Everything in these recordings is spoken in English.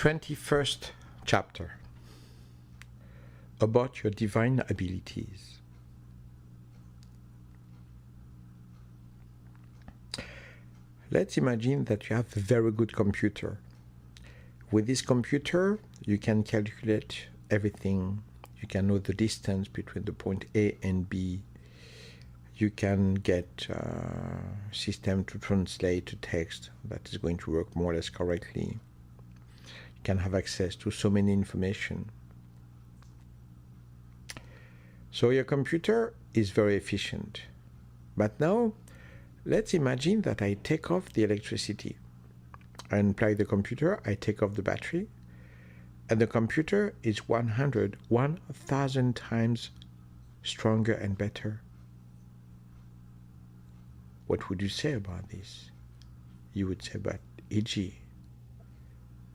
21st chapter about your divine abilities. Let's imagine that you have a very good computer. With this computer, you can calculate everything. You can know the distance between the point A and B. You can get a system to translate a text that is going to work more or less correctly. You can have access to so many information. So your computer is very efficient. But now, let's imagine that I take off the electricity. I unplug the computer, I take off the battery, and the computer is 1,000 times stronger and better. What would you say about this? You would say, but E.g.,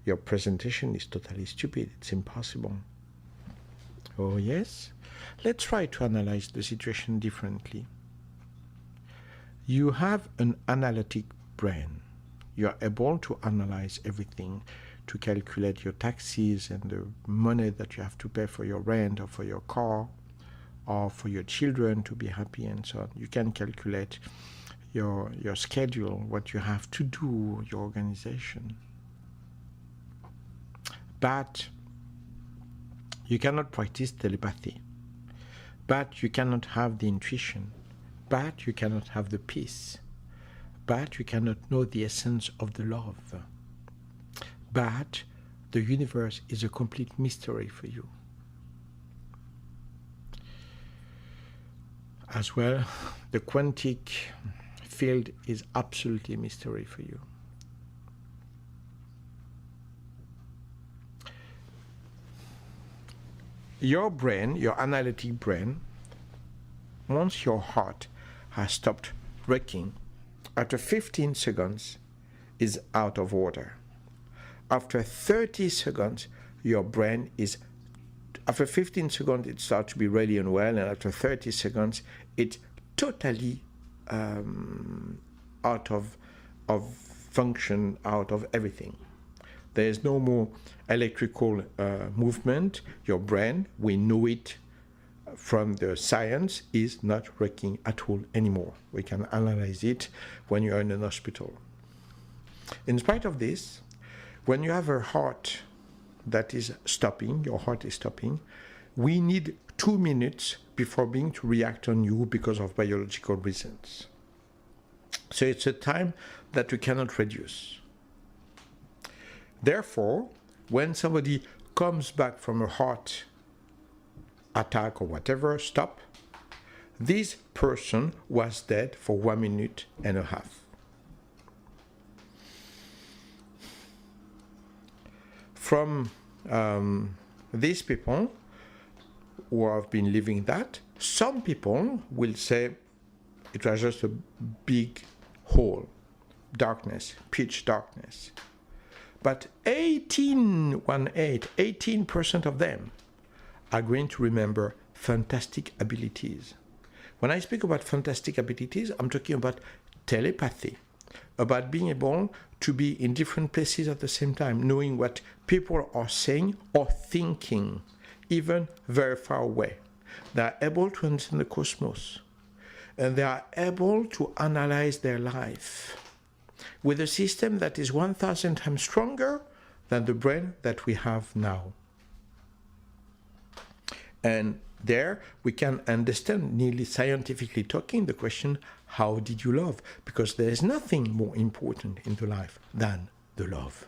your presentation is totally stupid, it's impossible. Oh yes? Let's try to analyze the situation differently. You have an analytic brain. You are able to analyze everything, to calculate your taxes and the money that you have to pay for your rent or for your car or for your children to be happy and so on. You can calculate your schedule, what you have to do, your organization. But you cannot practice telepathy. But you cannot have the intuition. But you cannot have the peace. But you cannot know the essence of the love. But the universe is a complete mystery for you. As well, the quantic field is absolutely a mystery for you. Your brain, your analytic brain, once your heart has stopped working, after 15 seconds is out of order. After 30 seconds, your brain is, after 15 seconds it starts to be really unwell, and after 30 seconds it's totally out of function, out of everything. There is no more electrical movement. Your brain, we know it from the science, is not working at all anymore. We can analyze it when you are in an hospital. In spite of this, when you have a heart that is stopping, your heart is stopping, we need 2 minutes before being to react on you because of biological reasons. So it's a time that we cannot reduce. Therefore, when somebody comes back from a heart attack or whatever, stop, this person was dead for 1.5 minutes. From these people who have been living that, some people will say it was just a big hole, darkness, pitch darkness. But 18% of them are going to remember fantastic abilities. When I speak about fantastic abilities, I'm talking about telepathy, about being able to be in different places at the same time, knowing what people are saying or thinking, even very far away. They are able to understand the cosmos, and they are able to analyze their life with a system that is 1,000 times stronger than the brain that we have now. And there we can understand, nearly scientifically talking, the question, how did you love? Because there is nothing more important in the life than the love.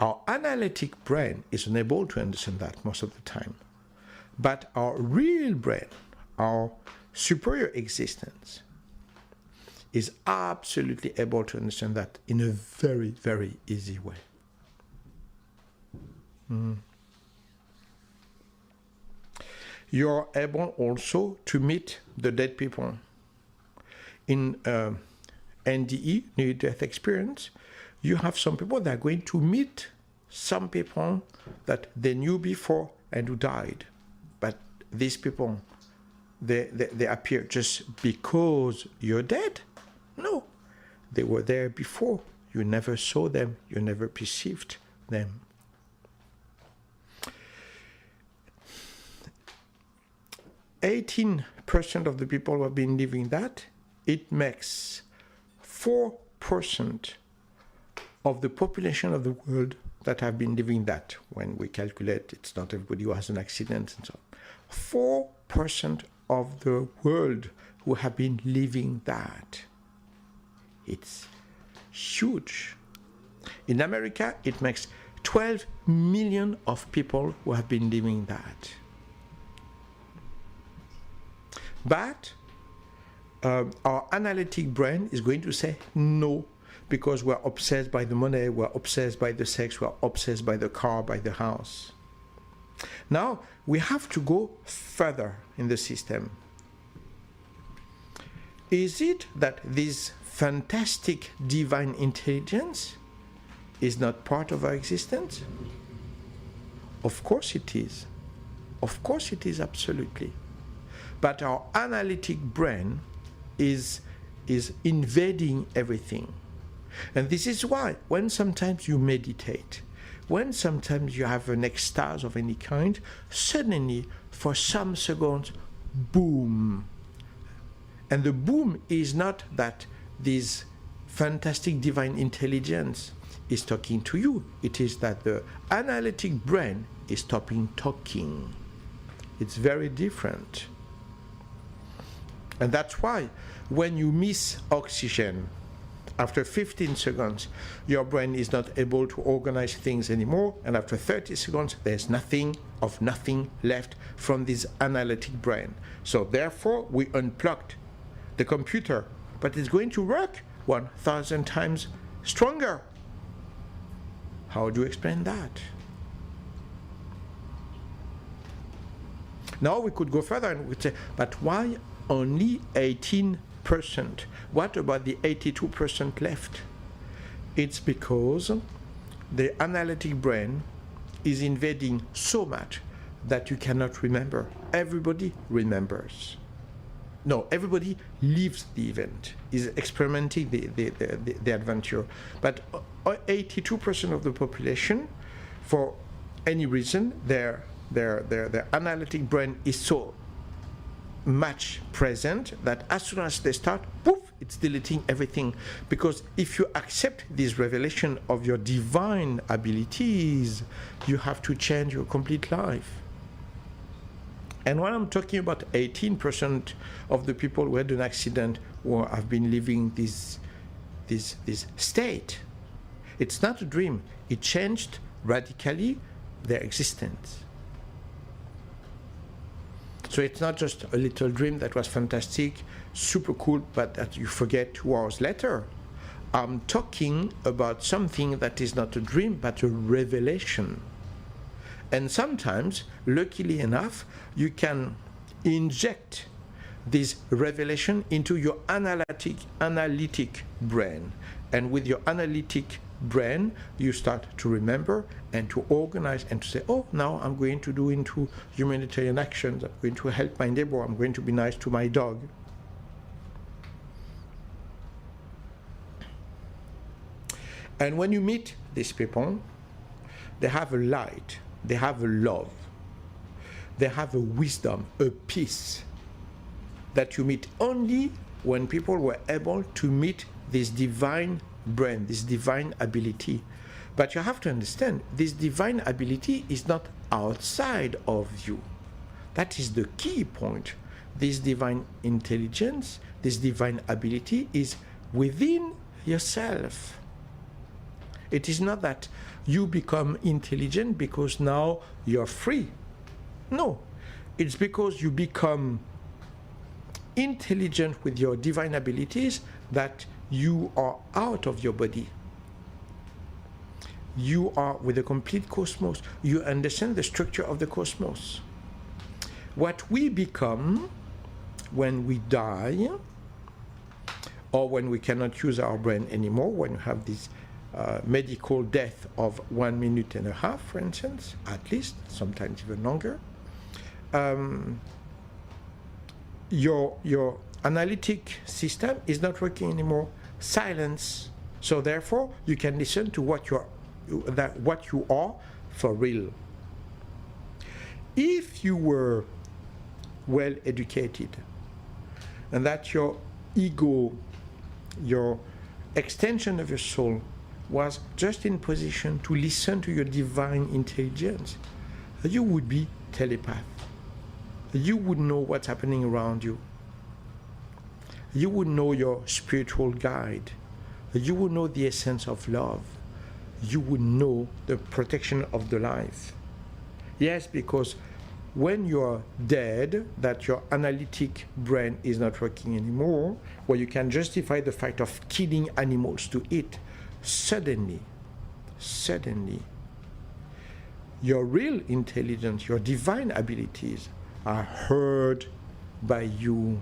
Our analytic brain is unable to understand that most of the time. But our real brain, our superior existence, is absolutely able to understand that in a very, very easy way. You're able also to meet the dead people. In NDE, near-death experience, you have some people that are going to meet some people that they knew before and who died. But these people, they appear just because you're dead? No, they were there before. You never saw them, you never perceived them. 18% of the people who have been living that, it makes 4% of the population of the world that have been living that. When we calculate, it's not everybody who has an accident and so on. 4% of the world who have been living that. It's huge. In America, it makes 12 million of people who have been living that. But our analytic brain is going to say no, because we're obsessed by the money, we're obsessed by the sex, we're obsessed by the car, by the house. Now, we have to go further in the system. Is it that this fantastic divine intelligence is not part of our existence? Of course it is. Of course it is, absolutely. But our analytic brain is invading everything. And this is why when sometimes you meditate, when sometimes you have an ecstase of any kind, suddenly for some seconds, boom. And the boom is not that this fantastic divine intelligence is talking to you. It is that the analytic brain is stopping talking. It's very different. And that's why when you miss oxygen, after 15 seconds, your brain is not able to organize things anymore, and after 30 seconds, there's nothing left from this analytic brain. So therefore, we unplugged the computer, but it's going to work 1,000 times stronger. How do you explain that? Now we could go further and we'd say, but why only 18%? What about the 82% left? It's because the analytic brain is invading so much that you cannot remember. Everybody remembers. No, everybody lives the event, is experimenting the adventure. But 82% of the population, for any reason, their analytic brain is so much present that as soon as they start, poof, it's deleting everything. Because if you accept this revelation of your divine abilities, you have to change your complete life. And when I'm talking about 18% of the people who had an accident or have been living this state, it's not a dream. It changed radically their existence. So it's not just a little dream that was fantastic, super cool, but that you forget 2 hours later. I'm talking about something that is not a dream, but a revelation. And sometimes, luckily enough, you can inject this revelation into your analytic brain. And with your analytic brain, you start to remember and to organize and to say, oh, now I'm going to do into humanitarian actions, I'm going to help my neighbor, I'm going to be nice to my dog. And when you meet these people, they have a light, they have a love, they have a wisdom, a peace that you meet only when people were able to meet this divine brain, this divine ability. But you have to understand, this divine ability is not outside of you. That is the key point. This divine intelligence, this divine ability is within yourself. It is not that you become intelligent because now you're free. No, it's because you become intelligent with your divine abilities that you are out of your body. You are with the complete cosmos. You understand the structure of the cosmos. What we become when we die, or when we cannot use our brain anymore, when you have this medical death of 1.5 minutes, for instance, at least, sometimes even longer, your analytic system is not working anymore. Silence. So therefore, you can listen to what you are for real. If you were well educated, and that your ego, your extension of your soul, was just in position to listen to your divine intelligence, you would be telepath. You would know what's happening around you. You would know your spiritual guide. You would know the essence of love. You would know the protection of the life. Yes, because when you're dead, that your analytic brain is not working anymore, where you can justify the fact of killing animals to eat, suddenly, your real intelligence, your divine abilities are heard by you,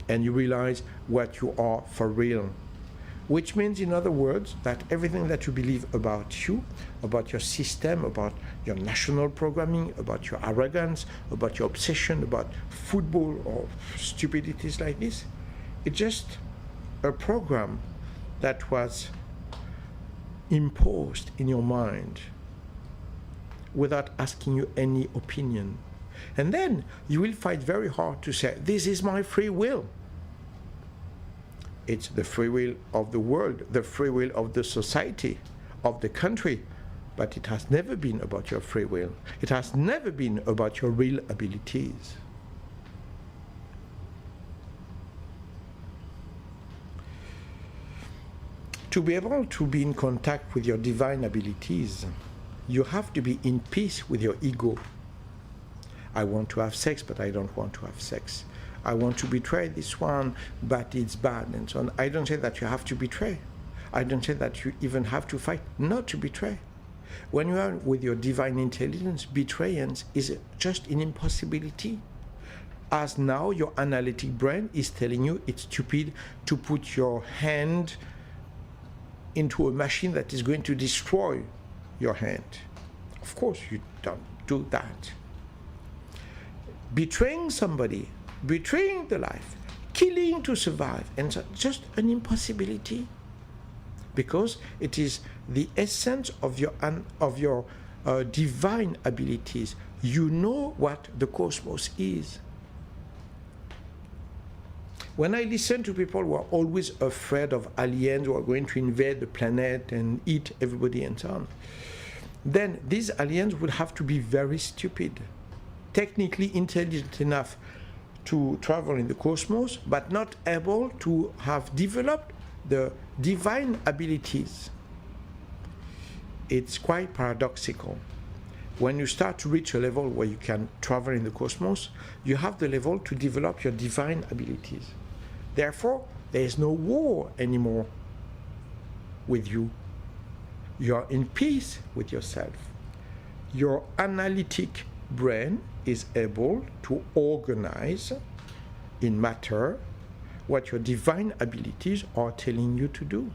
and you realize what you are for real. Which means, in other words, that everything that you believe about you, about your system, about your national programming, about your arrogance, about your obsession, about football or stupidities like this, it's just a program that was imposed in your mind without asking you any opinion. And then you will fight very hard to say, this is my free will. It's the free will of the world, the free will of the society, of the country. But it has never been about your free will. It has never been about your real abilities. To be able to be in contact with your divine abilities, you have to be in peace with your ego. I want to have sex, but I don't want to have sex. I want to betray this one, but it's bad, and so on. I don't say that you have to betray. I don't say that you even have to fight not to betray. When you are with your divine intelligence, betrayance is just an impossibility. As now your analytic brain is telling you it's stupid to put your hand into a machine that is going to destroy your hand. Of course you don't do that. Betraying somebody, betraying the life, killing to survive, and so just an impossibility, because it is the essence of your divine abilities. You know what the cosmos is. When I listen to people who are always afraid of aliens who are going to invade the planet and eat everybody and so on, then these aliens would have to be very stupid, technically intelligent enough to travel in the cosmos, but not able to have developed the divine abilities. It's quite paradoxical. When you start to reach a level where you can travel in the cosmos, you have the level to develop your divine abilities. Therefore, there is no war anymore with you. You are in peace with yourself. Your analytic brain is able to organize in matter what your divine abilities are telling you to do.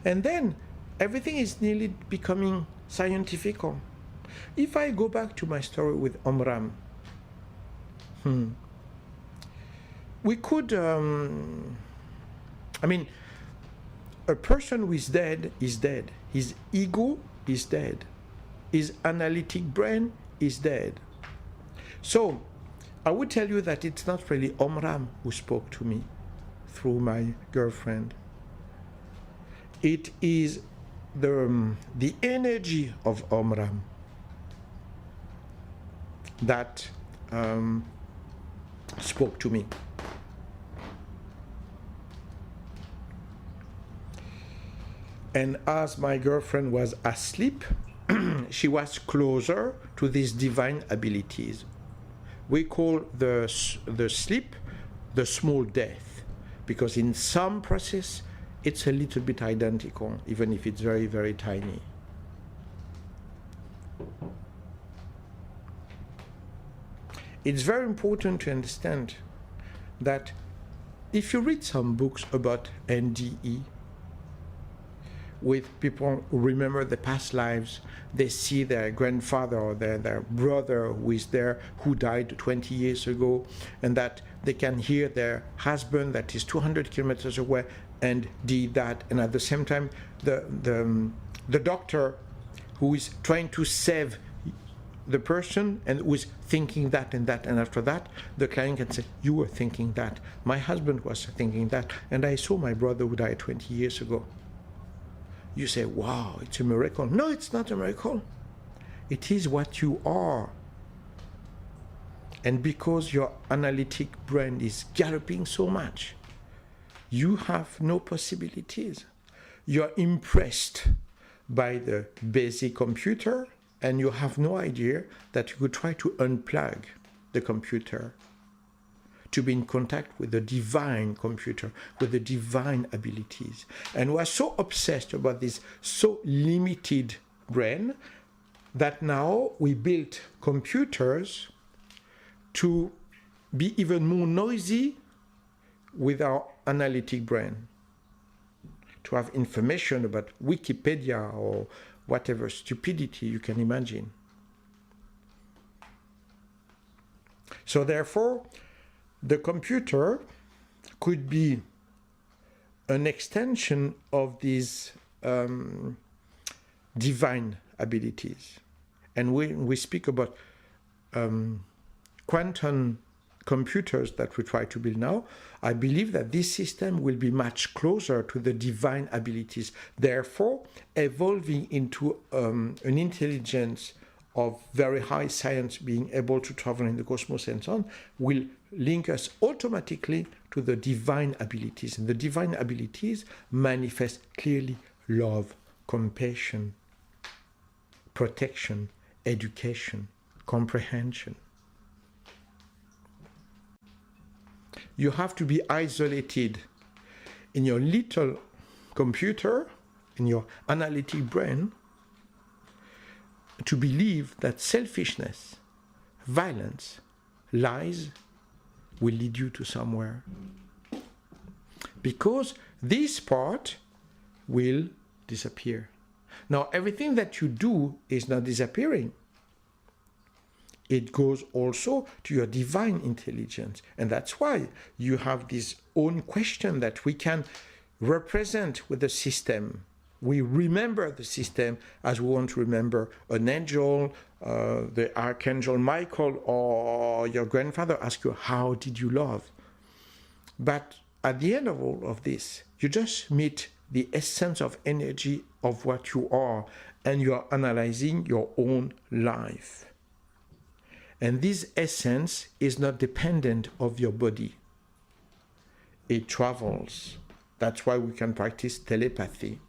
And then everything is nearly becoming scientifical. If I go back to my story with Omram, we could, a person who is dead is dead. His ego is dead. His analytic brain is dead. So I would tell you that it's not really Omram who spoke to me through my girlfriend. It is the energy of Omram that spoke to me. And as my girlfriend was asleep, she was closer to these divine abilities. We call the sleep the small death, because in some process it's a little bit identical, even if it's very, very tiny. It's very important to understand that if you read some books about NDE, with people who remember the past lives, they see their grandfather or their brother who is there, who died 20 years ago, and that they can hear their husband that is 200 kilometers away and did that, and at the same time the doctor who is trying to save the person and who is thinking that and that, and after that the client can say, you were thinking that, my husband was thinking that, and I saw my brother who died 20 years ago. You say, wow, it's a miracle. No, it's not a miracle. It is what you are. And because your analytic brain is galloping so much, you have no possibilities. You're impressed by the basic computer, and you have no idea that you could try to unplug the computer to be in contact with the divine computer, with the divine abilities. And we are so obsessed about this so limited brain that now we built computers to be even more noisy with our analytic brain, to have information about Wikipedia or whatever stupidity you can imagine. So therefore, the computer could be an extension of these divine abilities. And when we speak about quantum computers that we try to build now, I believe that this system will be much closer to the divine abilities, therefore evolving into an intelligence of very high science, being able to travel in the cosmos and so on, will link us automatically to the divine abilities. And the divine abilities manifest clearly love, compassion, protection, education, comprehension. You have to be isolated in your little computer, in your analytic brain, to believe that selfishness, violence, lies will lead you to somewhere. Because this part will disappear. Now, everything that you do is not disappearing. It goes also to your divine intelligence. And that's why you have this own question that we can represent with the system. We remember the system as we want to remember an angel, the Archangel Michael, or your grandfather ask you, how did you love? But at the end of all of this, you just meet the essence of energy of what you are, and you are analyzing your own life. And this essence is not dependent of your body. It travels. That's why we can practice telepathy.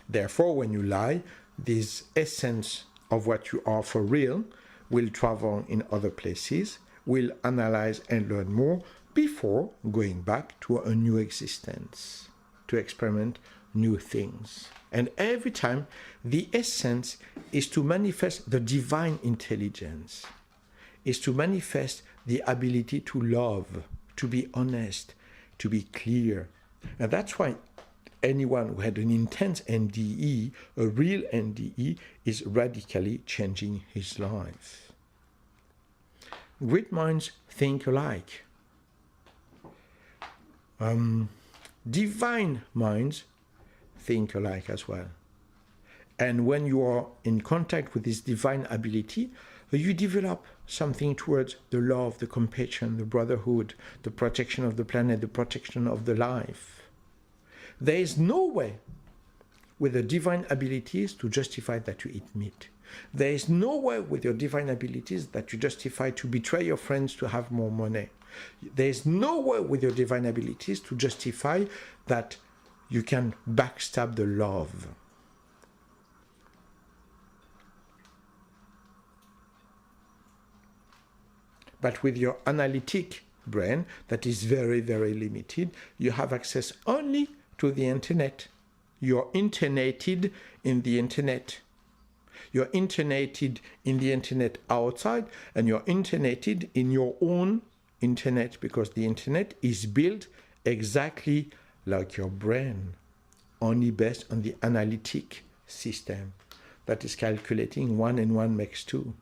Therefore, when you lie, this essence of what you are for real will travel in other places, will analyze and learn more before going back to a new existence, to experiment new things. And every time, the essence is to manifest the divine intelligence, is to manifest the ability to love, to be honest, to be clear. And that's why anyone who had an intense NDE, a real NDE, is radically changing his life. Great minds think alike. Divine minds think alike as well. And when you are in contact with this divine ability, you develop something towards the love, the compassion, the brotherhood, the protection of the planet, the protection of the life. There is no way with the divine abilities to justify that you eat meat. There is no way with your divine abilities that you justify to betray your friends to have more money. There is no way with your divine abilities to justify that you can backstab the love. But with your analytic brain, that is very, very limited, you have access only to the internet. You're internated in the internet. You're internated in the internet outside, and you're internated in your own internet, because the internet is built exactly like your brain, only based on the analytic system that is calculating 1 and 1 makes 2.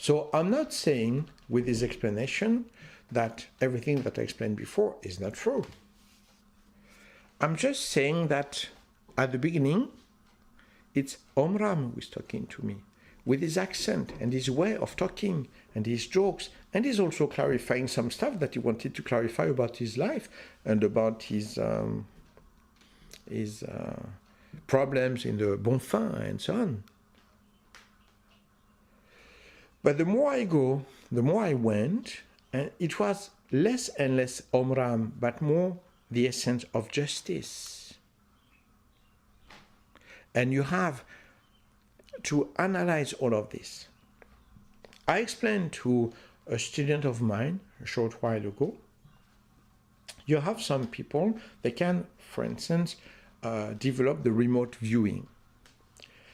So I'm not saying with this explanation that everything that I explained before is not true. I'm just saying that at the beginning, it's Omram who is talking to me with his accent and his way of talking and his jokes, and he's also clarifying some stuff that he wanted to clarify about his life and about his problems in the Bonfin and so on. But the more I go, the more I went, and it was less and less Omram, but more the essence of justice. And you have to analyze all of this. I explained to a student of mine a short while ago, you have some people, they can, for instance, develop the remote viewing.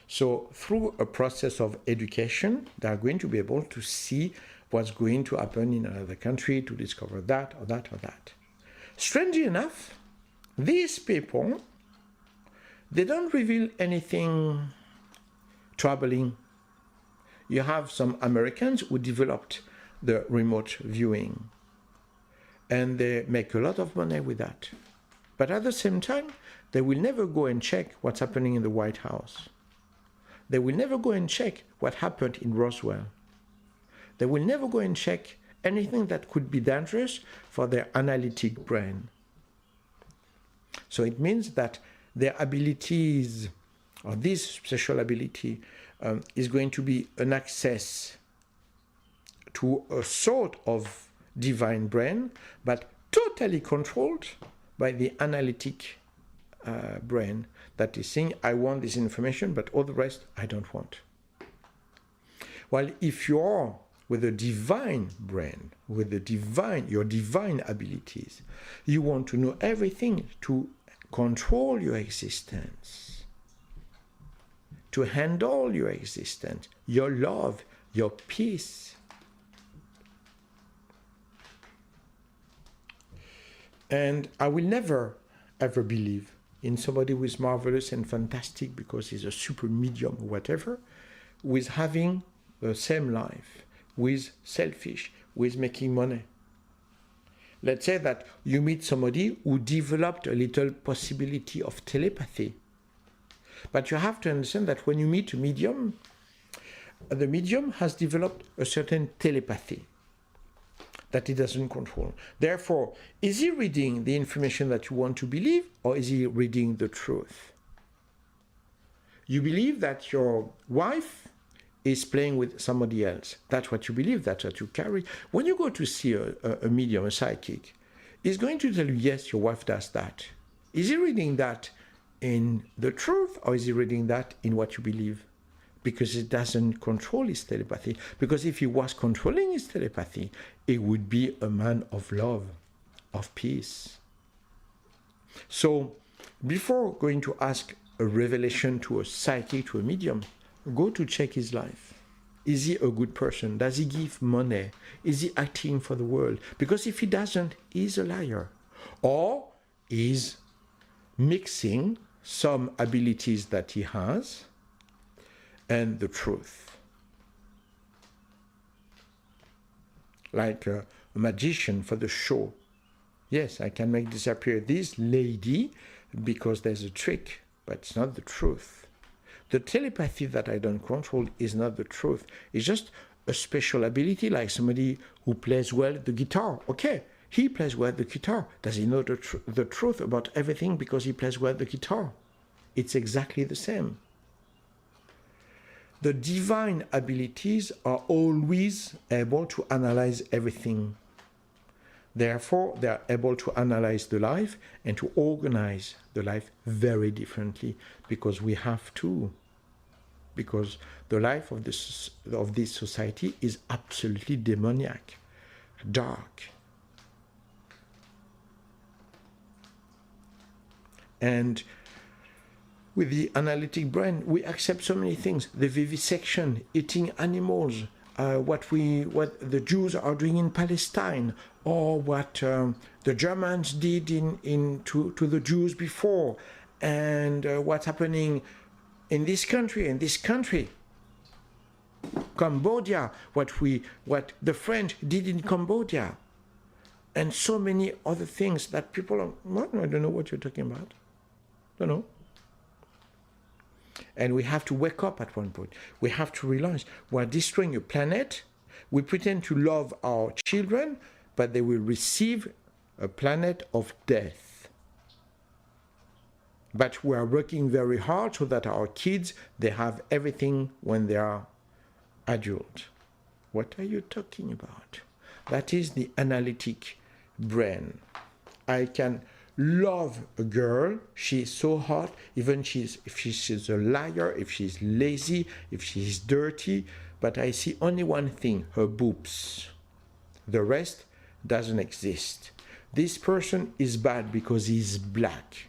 So through a process of education, they are going to be able to see what's going to happen in another country, to discover that or that or that. Strangely enough, these people, they don't reveal anything troubling. You have some Americans who developed the remote viewing, and they make a lot of money with that. But at the same time, they will never go and check what's happening in the White House. They will never go and check what happened in Roswell. They will never go and check anything that could be dangerous for their analytic brain. So it means that their abilities, or this special ability, is going to be an access to a sort of divine brain, but totally controlled by the analytic brain that is saying, I want this information, but all the rest I don't want. While if you're with a divine brain, with your divine abilities, you want to know everything to control your existence, to handle your existence, your love, your peace. And I will never, ever believe in somebody who is marvelous and fantastic because he's a super medium or whatever, who is having the same life, who is selfish, who is making money. Let's say that you meet somebody who developed a little possibility of telepathy. But you have to understand that when you meet a medium, the medium has developed a certain telepathy that he doesn't control. Therefore, is he reading the information that you want to believe, or is he reading the truth? You believe that your wife is playing with somebody else. That's what you believe, that's what you carry. When you go to see a medium, a psychic, he's going to tell you, yes, your wife does that. Is he reading that in the truth, or is he reading that in what you believe? Because it doesn't control his telepathy. Because if he was controlling his telepathy, he would be a man of love, of peace. So, before going to ask a revelation to a psychic, to a medium, go to check his life. Is he a good person? Does he give money? Is he acting for the world? Because if he doesn't, he's a liar. Or he's mixing some abilities that he has and the truth. Like a magician for the show. Yes, I can make disappear this lady because there's a trick, but it's not the truth. The telepathy that I don't control is not the truth. It's just a special ability, like somebody who plays well the guitar. Okay, he plays well the guitar. Does he know the truth about everything because he plays well the guitar? It's exactly the same. The divine abilities are always able to analyze everything. Therefore, they are able to analyze the life and to organize the life very differently, because we have to. Because the life of this society is absolutely demoniac, dark. And with the analytic brain, we accept so many things. The vivisection, eating animals, what the Jews are doing in Palestine, or what the Germans did to the Jews before, and what's happening in this country, Cambodia, what the French did in Cambodia, and so many other things that people are, well, I don't know what you're talking about. Don't know. And we have to wake up at one point. We have to realize we're destroying a planet. We pretend to love our children, but they will receive a planet of death. But we are working very hard so that our kids, they have everything when they are adult. What are you talking about? That is the analytic brain. I can love a girl, she's so hot, even if she's a liar, if she's lazy, if she's dirty, but I see only one thing, her boobs. The rest doesn't exist. This person is bad because he's black.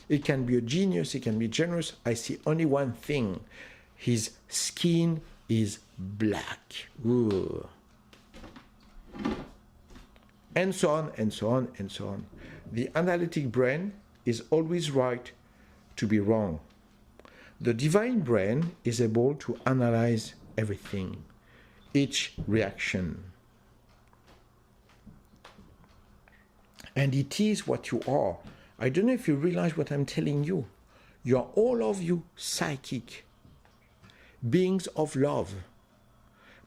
It can be a genius, it can be generous. I see only one thing. His skin is black. Ooh. And so on, and so on, and so on. The analytic brain is always right to be wrong. The divine brain is able to analyze everything, each reaction. And it is what you are. I don't know if you realize what I'm telling you. You are all of you psychic, beings of love,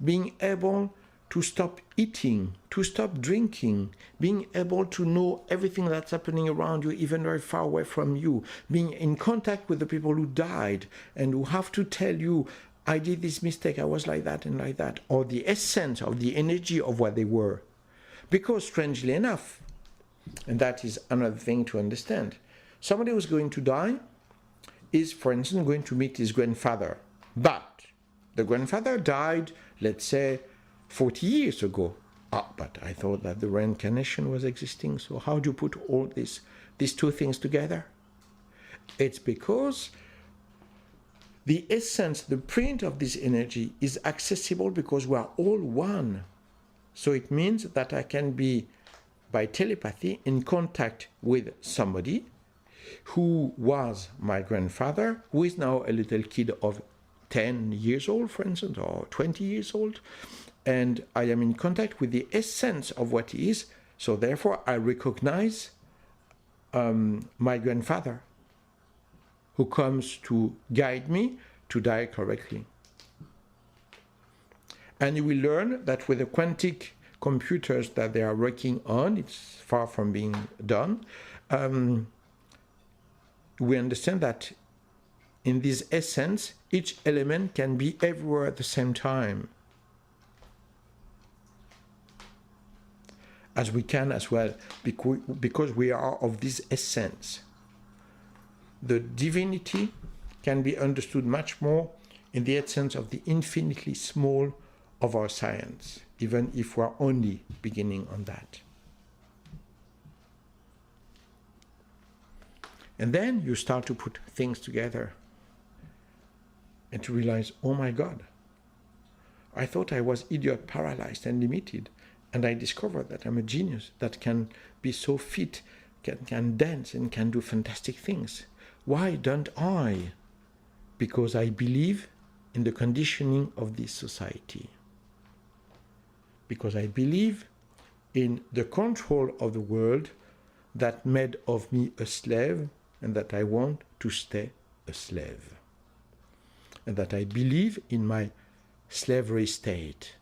being able to stop eating, to stop drinking, being able to know everything that's happening around you, even very far away from you, being in contact with the people who died and who have to tell you, I did this mistake, I was like that and like that, or the essence of the energy of what they were. Because strangely enough, and that is another thing to understand, somebody who's going to die is, for instance, going to meet his grandfather. But the grandfather died, let's say, 40 years ago. But I thought that the reincarnation was existing. So how do you put all these two things together? It's because the essence, the print of this energy is accessible because we are all one. So it means that I can be, by telepathy, in contact with somebody who was my grandfather, who is now a little kid of 10 years old, for instance, or 20 years old, and I am in contact with the essence of what he is, so therefore I recognize my grandfather, who comes to guide me to die correctly. And you will learn that with the quantic computers that they are working on, it's far from being done, we understand that in this essence, each element can be everywhere at the same time. As we can as well, because we are of this essence. The divinity can be understood much more in the essence of the infinitely small of our science, even if we're only beginning on that. And then you start to put things together and to realize, oh my God, I thought I was idiot, paralyzed, and limited. And I discovered that I'm a genius that can be so fit, can dance, and can do fantastic things. Why don't I? Because I believe in the conditioning of this society. Because I believe in the control of the world that made of me a slave, and that I want to stay a slave. And that I believe in my slavery state.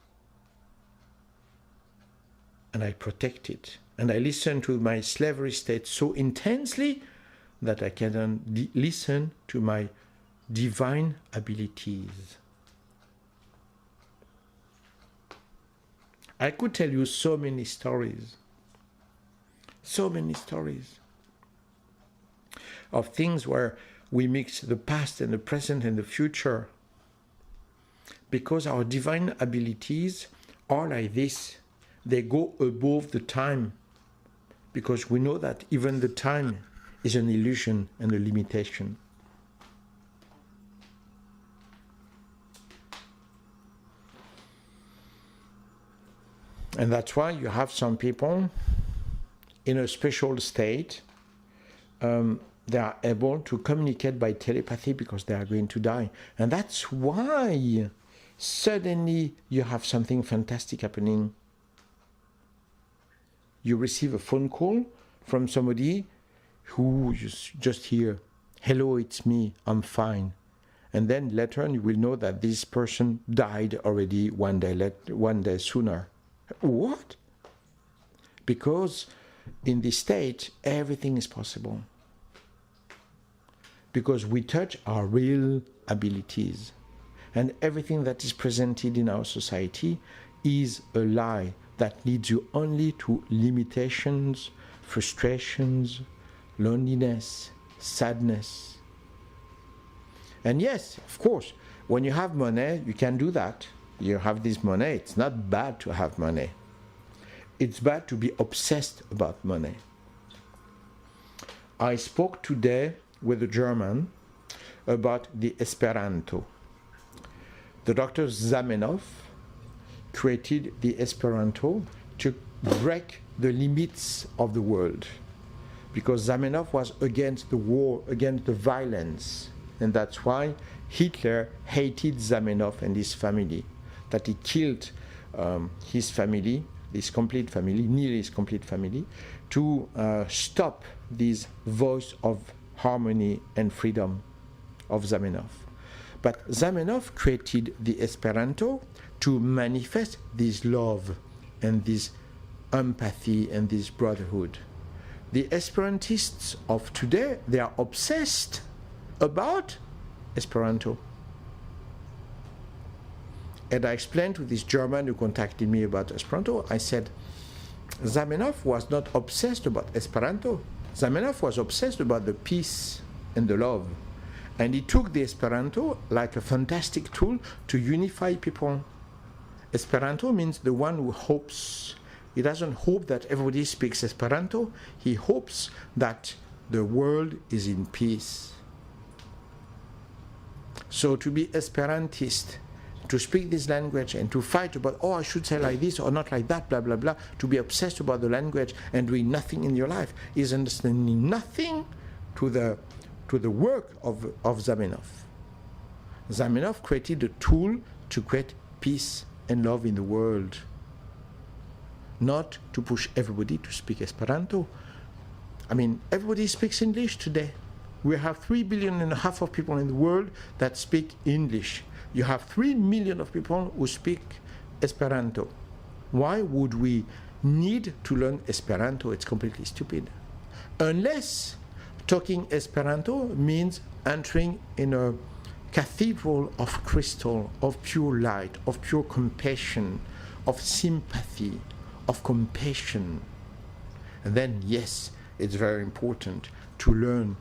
And I protect it. And I listen to my slavery state so intensely that I can listen to my divine abilities. I could tell you so many stories of things where we mix the past and the present and the future, because our divine abilities are like this. They go above the time, because we know that even the time is an illusion and a limitation. And that's why you have some people in a special state. They are able to communicate by telepathy because they are going to die. And that's why Suddenly you have something fantastic happening. You receive a phone call from somebody who you just hear, hello, it's me, I'm fine. And then later on you will know that this person died already one day sooner. What? Because in this state, everything is possible. Because we touch our real abilities. And everything that is presented in our society is a lie that leads you only to limitations, frustrations, loneliness, sadness. And yes, of course, when you have money, you can do that. You have this money, it's not bad to have money. It's bad to be obsessed about money. I spoke today with a German about the Esperanto. The Dr. Zamenhof created the Esperanto to break the limits of the world, because Zamenhof was against the war, against the violence, and that's why Hitler hated Zamenhof and his family, that he killed his family, his complete family, nearly his complete family, to stop this voice of harmony and freedom of Zamenhof. But Zamenhof created the Esperanto to manifest this love and this empathy and this brotherhood. The Esperantists of today, they are obsessed about Esperanto. And I explained to this German who contacted me about Esperanto, I said, Zamenhof was not obsessed about Esperanto. Zamenhof was obsessed about the peace and the love. And he took the Esperanto like a fantastic tool to unify people. Esperanto means the one who hopes. He doesn't hope that everybody speaks Esperanto. He hopes that the world is in peace. So to be Esperantist, to speak this language and to fight about, oh, I should say like this or not like that, blah, blah, blah, to be obsessed about the language and doing nothing in your life is understanding nothing to the work of Zamenhof. Zamenhof created a tool to create peace and love in the world, not to push everybody to speak Esperanto. I mean, everybody speaks English today. We have 3.5 billion of people in the world that speak English. You have 3 million of people who speak Esperanto. Why would we need to learn Esperanto? It's completely stupid. Unless talking Esperanto means entering in a cathedral of crystal, of pure light, of pure compassion, of sympathy, of compassion. And then, yes, it's very important to learn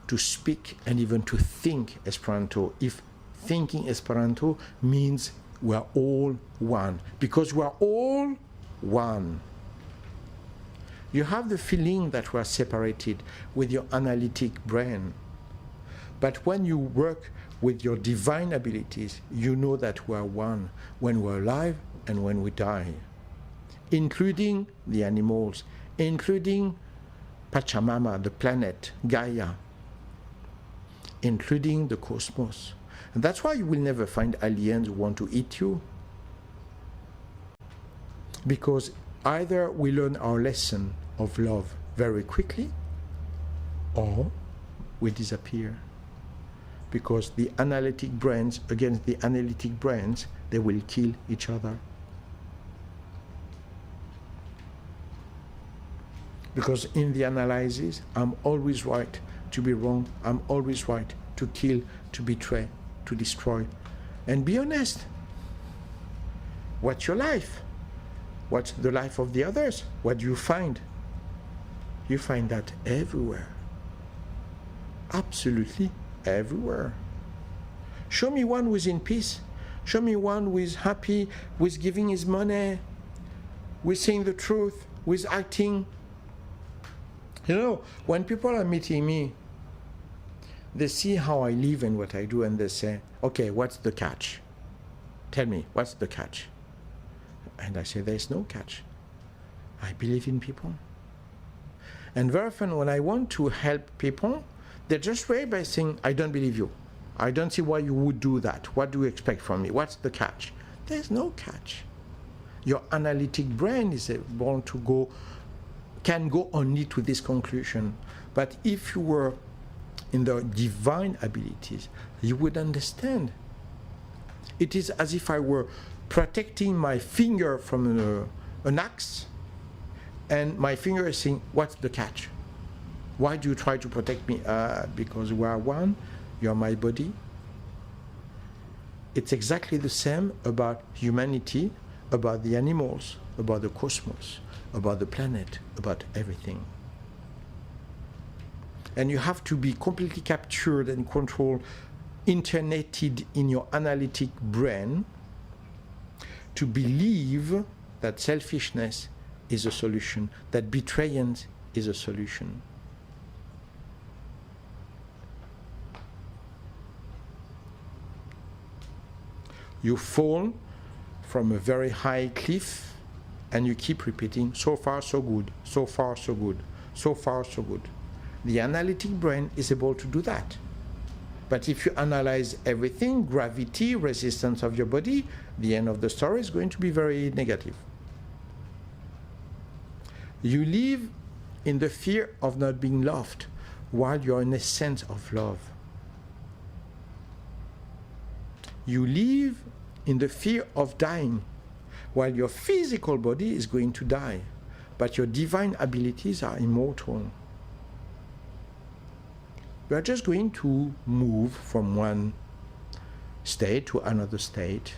to speak and even to think Esperanto, if thinking Esperanto means we are all one, because we are all one. You have the feeling that we are separated with your analytic brain. But when you work with your divine abilities, you know that we are one when we're alive and when we die, including the animals, including Pachamama, the planet, Gaia, including the cosmos. And that's why you will never find aliens who want to eat you. Because either we learn our lesson of love very quickly, or we disappear. Because the analytic brains against the analytic brains, they will kill each other. Because in the analysis, I'm always right to be wrong. I'm always right to kill, to betray, to destroy. And be honest. What's your life? What's the life of the others? What do you find? You find that everywhere. Absolutely everywhere. Show me one who is in peace. Show me one who is happy, who is giving his money, who is saying the truth, who is acting. You know, when people are meeting me, they see how I live and what I do, and they say, okay, what's the catch? Tell me, what's the catch? And I say, there's no catch. I believe in people. And very often when I want to help people, they just react by saying, I don't believe you. I don't see why you would do that. What do you expect from me? What's the catch? There's no catch. Your analytic brain is able to can go only to this conclusion. But if you were in the divine abilities, you would understand. It is as if I were protecting my finger from an axe, and my finger is saying, what's the catch? Why do you try to protect me? Because we are one, you are my body. It's exactly the same about humanity, about the animals, about the cosmos, about the planet, about everything. And you have to be completely captured and controlled, internated in your analytic brain to believe that selfishness is a solution, that betrayal is a solution. You fall from a very high cliff and you keep repeating, so far so good, so far so good, so far so good. The analytic brain is able to do that. But if you analyze everything, gravity, resistance of your body, the end of the story is going to be very negative. You live in the fear of not being loved while you're in a sense of love. You live in the fear of dying while your physical body is going to die, but your divine abilities are immortal. You are just going to move from one state to another state.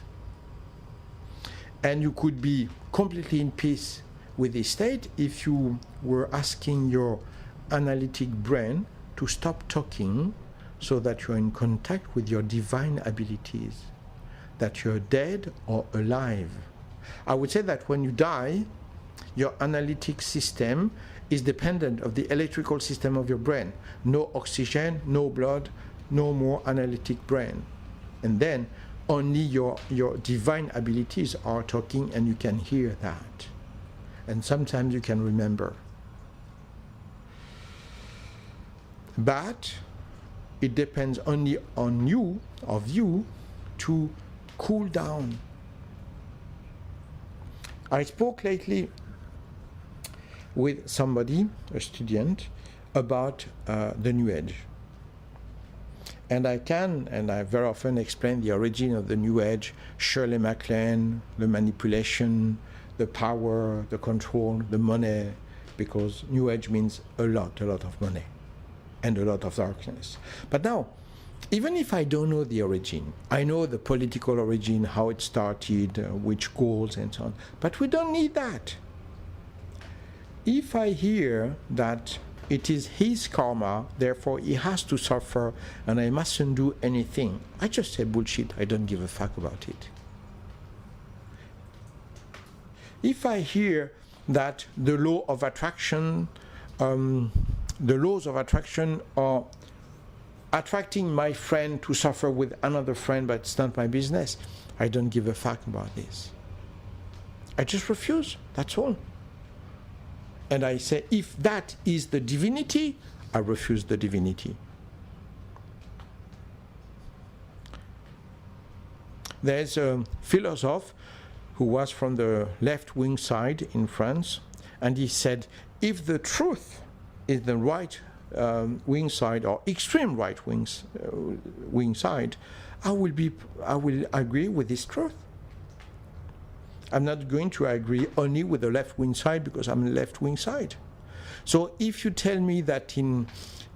And you could be completely in peace with this state if you were asking your analytic brain to stop talking so that you're in contact with your divine abilities, that you're dead or alive. I would say that when you die, your analytic system is dependent of the electrical system of your brain. No oxygen, no blood, no more analytic brain. And then only your divine abilities are talking and you can hear that. And sometimes you can remember. But it depends only on you, to cool down. I spoke lately with somebody, a student, about the New Age. And I very often explain the origin of the New Age, Shirley MacLaine, the manipulation, the power, the control, the money, because New Age means a lot of money and a lot of darkness. But now, even if I don't know the origin, I know the political origin, how it started, which goals and so on, but we don't need that. If I hear that it is his karma, therefore he has to suffer and I mustn't do anything, I just say bullshit, I don't give a fuck about it. If I hear that the law of attraction, the laws of attraction are attracting my friend to suffer with another friend, but it's not my business, I don't give a fuck about this. I just refuse, that's all. And I say, if that is the divinity, I refuse the divinity. There's a philosopher who was from the left-wing side in France, and he said, if the truth is the right wing side or extreme right wing side, I will agree with this truth. I'm not going to agree only with the left-wing side because I'm the left-wing side. So if you tell me that in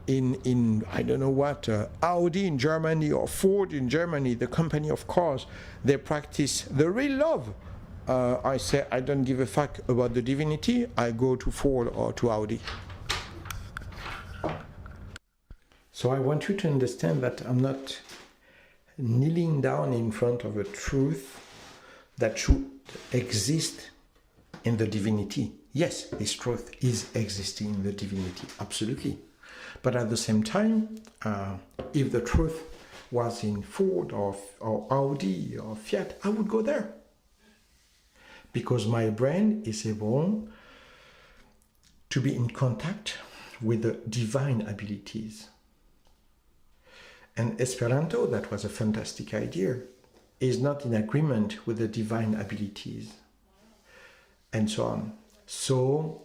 I don't know what, Audi in Germany or Ford in Germany, the company of cars, they practice the real love, I say I don't give a fuck about the divinity, I go to Ford or to Audi. So I want you to understand that I'm not kneeling down in front of a truth that should exist in the divinity. Yes, this truth is existing in the divinity, absolutely. But at the same time, if the truth was in Ford or Audi or Fiat, I would go there. Because my brain is able to be in contact with the divine abilities. And Esperanto, that was a fantastic idea, is not in agreement with the divine abilities, and so on. So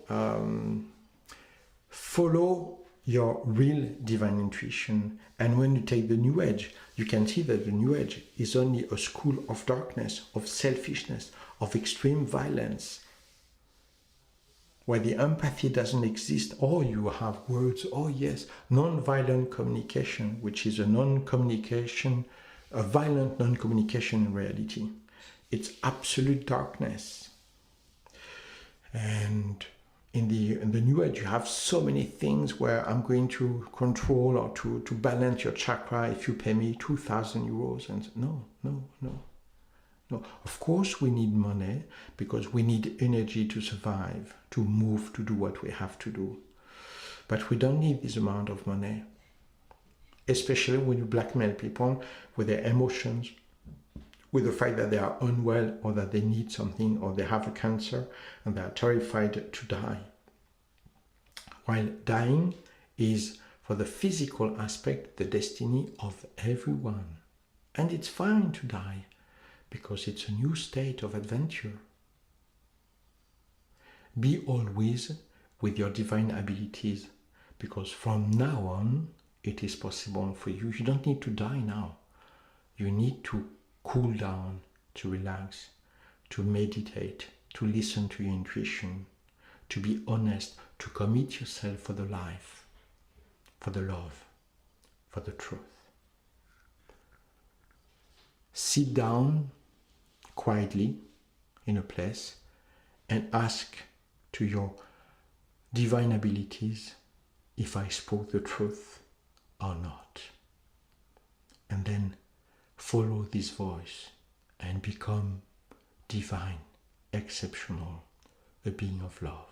follow your real divine intuition. And when you take the New Age, you can see that the New Age is only a school of darkness, of selfishness, of extreme violence, where the empathy doesn't exist. Oh, you have words. Oh, yes, non-violent communication, which is a non-communication, a violent non-communication in reality. It's absolute darkness. And in the New Age, you have so many things where I'm going to control or to balance your chakra if you pay me 2,000 euros. And no. Of course we need money because we need energy to survive, to move, to do what we have to do. But we don't need this amount of money, especially when you blackmail people with their emotions, with the fact that they are unwell or that they need something or they have a cancer and they are terrified to die. While dying is, for the physical aspect, the destiny of everyone. And it's fine to die because it's a new state of adventure. Be always with your divine abilities, because from now on it is possible for you. You don't need to die now. You need to cool down, to relax, to meditate, to listen to your intuition, to be honest, to commit yourself for the life, for the love, for the truth. Sit down quietly in a place and ask to your divine abilities if I spoke the truth or not. And then follow this voice and become divine, exceptional, a being of love.